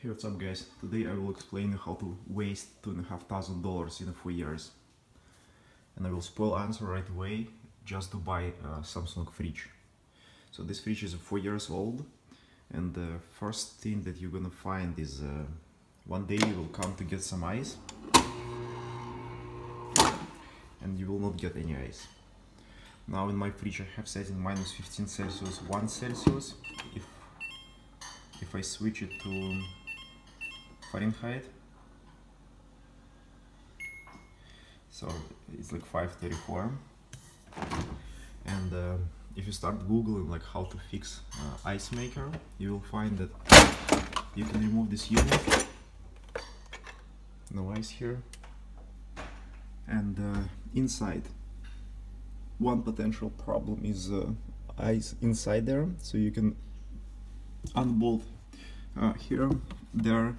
Hey, what's up guys? Today I will explain how to waste $2,500 in 4 years. And I will spoil answer right away just to buy a Samsung fridge. So this fridge is 4 years old, and the first thing that you're gonna find is one day you will come to get some ice and you will not get any ice. Now in my fridge I have setting minus 15 Celsius, 1 Celsius. If I switch it to Fahrenheit, so it's like 534. And if you start googling like how to fix ice maker, you will find that you can remove this unit, no ice here, and inside one potential problem is ice inside there, so you can unbolt here, there,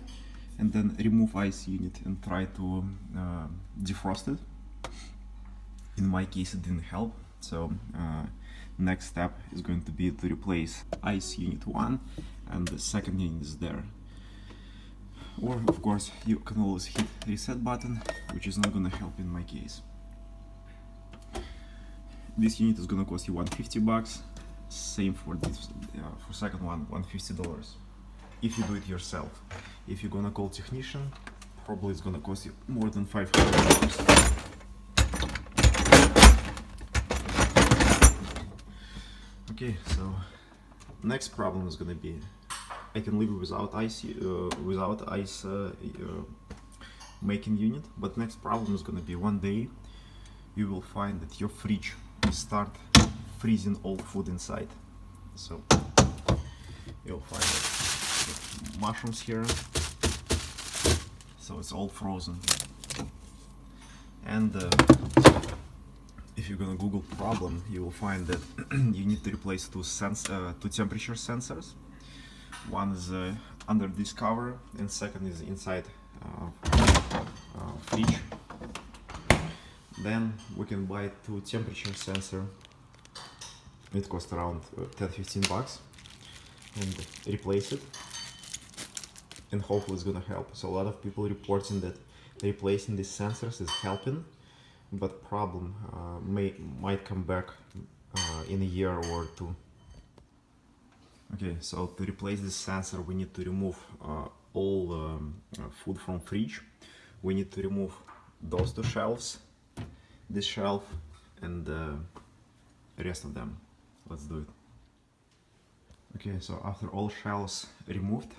and then remove ice unit and try to defrost it. In my case it didn't help, so next step is going to be to replace ice unit 1 and the second unit is there. Or of course you can always hit reset button, which is not gonna help in my case. This unit is gonna cost you $150, same for this for second one, $150 if you do it yourself. If you're gonna call technician, probably it's gonna cost you more than $500. Okay, so next problem is gonna be I can live without ice making unit, but next problem is gonna be one day you will find that your fridge will start freezing all food inside. So you'll find that mushrooms here, so it's all frozen. And if you're gonna Google problem, you will find that you need to replace two temperature sensors. One is under this cover and second is inside fridge. Then we can buy two temperature sensor. It costs around $10-15 and replace it, and hopefully it's gonna help. So a lot of people reporting that replacing these sensors is helping, but problem might come back in a year or two. Okay, so to replace this sensor we need to remove all food from fridge. We need to remove those two shelves, this shelf, and the rest of them. Let's do it. Okay, so after all shelves removed,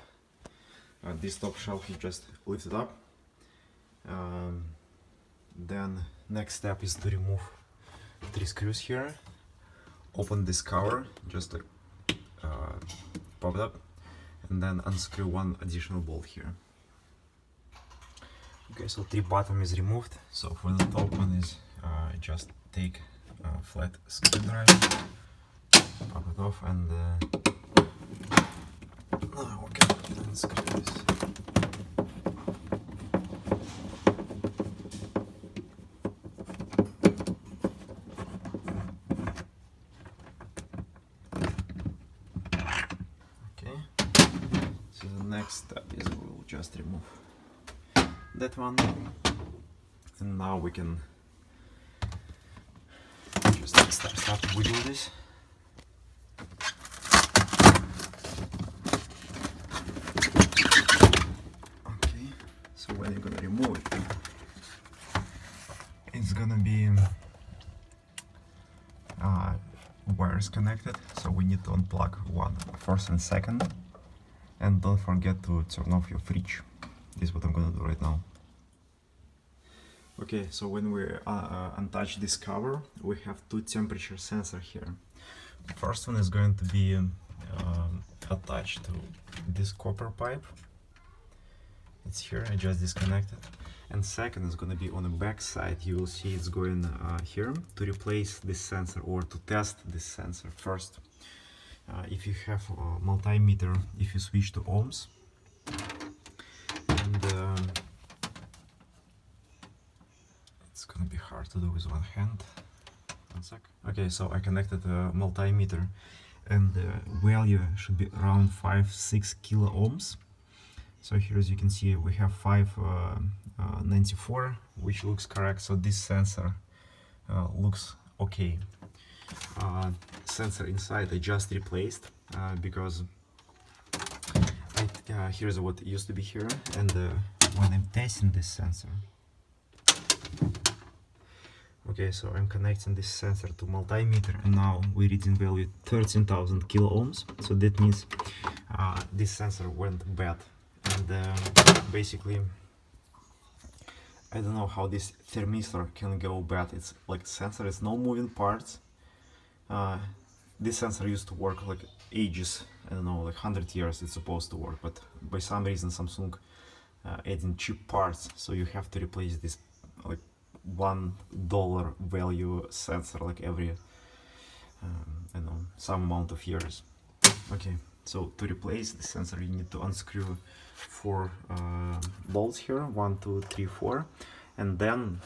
this top shelf you just lift it up. Then next step is to remove 3 screws here. Open this cover, just like pop it up, and then unscrew one additional bolt here. Okay, so 3 bottom is removed. So for the top one is just take a flat screwdriver, pop it off, and now we can unscrew this. So the next step is we will just remove that one, and now we can just start to wiggle this. Okay, so when you're gonna remove it, it's gonna be wires connected, so we need to unplug one first and second. And don't forget to turn off your fridge. This is what I'm gonna do right now. Okay, so when we untouch this cover, we have 2 temperature sensors here. The first one is going to be attached to this copper pipe. It's here, I just disconnected. And second is going to be on the back side. You will see it's going here to replace this sensor or to test this sensor first. If you have a multimeter, if you switch to ohms, and it's gonna be hard to do with one hand. One sec. Okay, so I connected a multimeter, and the value should be around 5-6 kilo ohms. So here, as you can see, we have 594, which looks correct. So this sensor looks okay. Sensor inside I just replaced because here's what used to be here, and when I'm testing this sensor, okay, so I'm connecting this sensor to multimeter, and now we're reading value 13,000 kilo ohms. So that means this sensor went bad, and basically I don't know how this thermistor can go bad. It's like sensor is no moving parts. This sensor used to work like ages, I don't know, like 100 years it's supposed to work, but by some reason Samsung adding cheap parts, so you have to replace this like $1 value sensor like every I don't know, some amount of years. Okay, so to replace the sensor you need to unscrew 4 bolts here, 1, 2, 3, 4, and then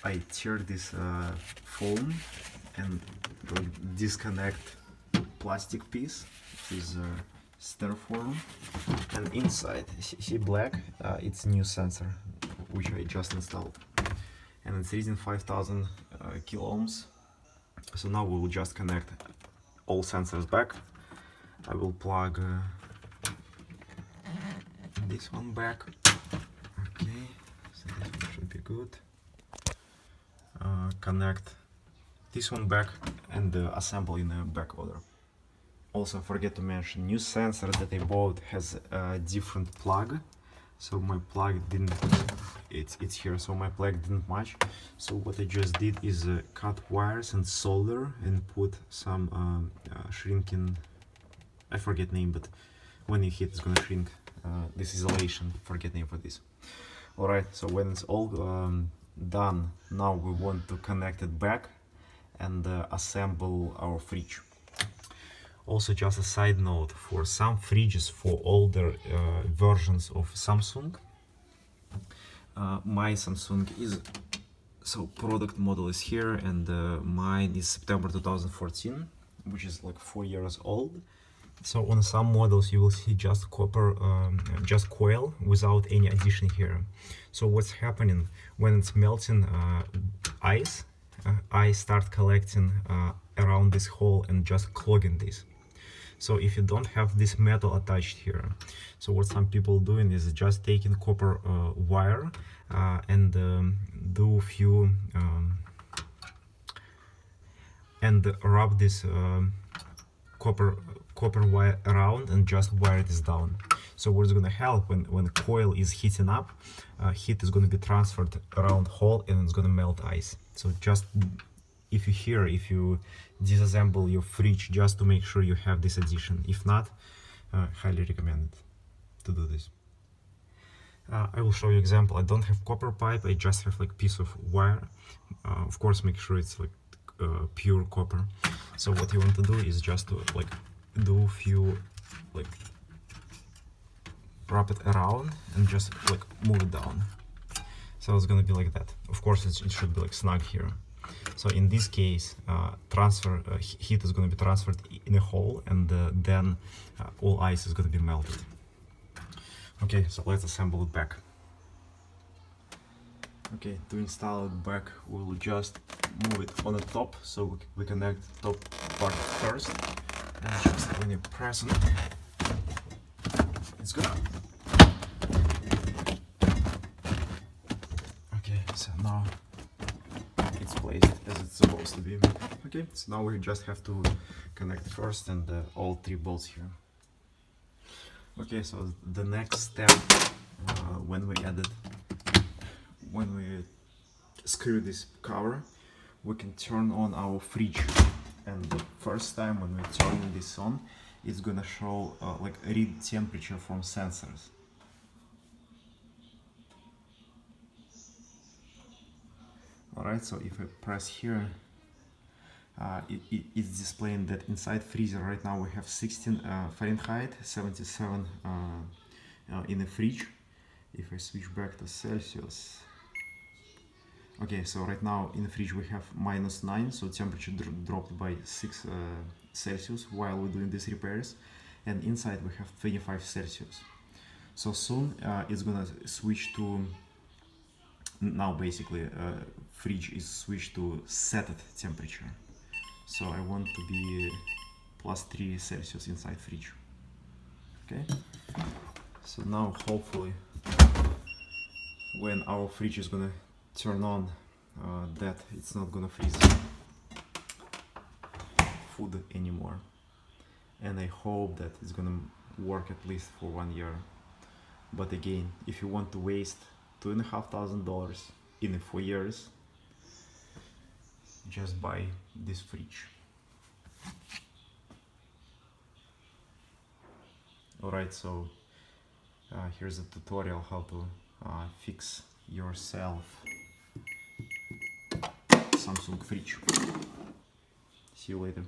I tear this foam and disconnect plastic piece, which is styrofoam, and inside, see black, it's new sensor which I just installed, and it's reading 5,000 kilo ohms. So now we will just connect all sensors back. I will plug this one back. Okay, so this one should be good. Connect this one back and assemble in a back order. Also forget to mention, new sensor that I bought has a different plug, so my plug didn't, it's here, so my plug didn't match. So what I just did is cut wires and solder and put some shrinking, I forget name, but when you hit it's gonna shrink, this isolation, forget name for this. Alright, so when it's all done, now we want to connect it back and assemble our fridge. Also, just a side note, for some fridges for older versions of Samsung, my Samsung is, so product model is here, and mine is September 2014, which is like 4 years old. So on some models you will see just copper, just coil without any addition here. So what's happening when it's melting ice? Ice start collecting around this hole and just clogging this. So if you don't have this metal attached here, so what some people doing is just taking copper wire and do a few and rub this copper wire around and just wire this down. So what's going to help when coil is heating up, heat is going to be transferred around hole and it's going to melt ice. So just if you disassemble your fridge, just to make sure you have this addition. If not, highly recommend to do this. I will show you example. I don't have copper pipe, I just have like piece of wire. Of course, make sure it's like pure copper. So what you want to do is just to like do a few, like wrap it around and just like move it down. So it's gonna be like that. Of course, it should be like snug here. So in this case, heat is going to be transferred in a hole, and then all ice is going to be melted. Okay, so let's assemble it back. Okay, to install it back, we'll just move it on the top, so we connect top part first, and just when you press on it, it's good. Okay, so now it's placed as it's supposed to be. Okay, so now we just have to connect first and all 3 bolts here. Okay, so the next step, when we screw this cover, we can turn on our fridge, and the first time when we turn this on, it's gonna show like read temperature from sensors. Alright, so if I press here, it's displaying that inside freezer right now we have 16 Fahrenheit, 77 in the fridge. If I switch back to Celsius, okay, so right now in the fridge we have -9, so temperature dropped by 6 Celsius while we're doing these repairs. and inside we have 25 Celsius. So soon it's gonna switch to, now basically fridge is switched to set temperature. So I want to be +3 Celsius inside fridge. Okay, so now hopefully when our fridge is gonna turn on, that it's not gonna freeze food anymore, and I hope that it's gonna work at least for 1 year. But again, if you want to waste $2,500 in 4 years, just buy this fridge. Alright, so here's a tutorial how to fix yourself Samsung fridge. See you later.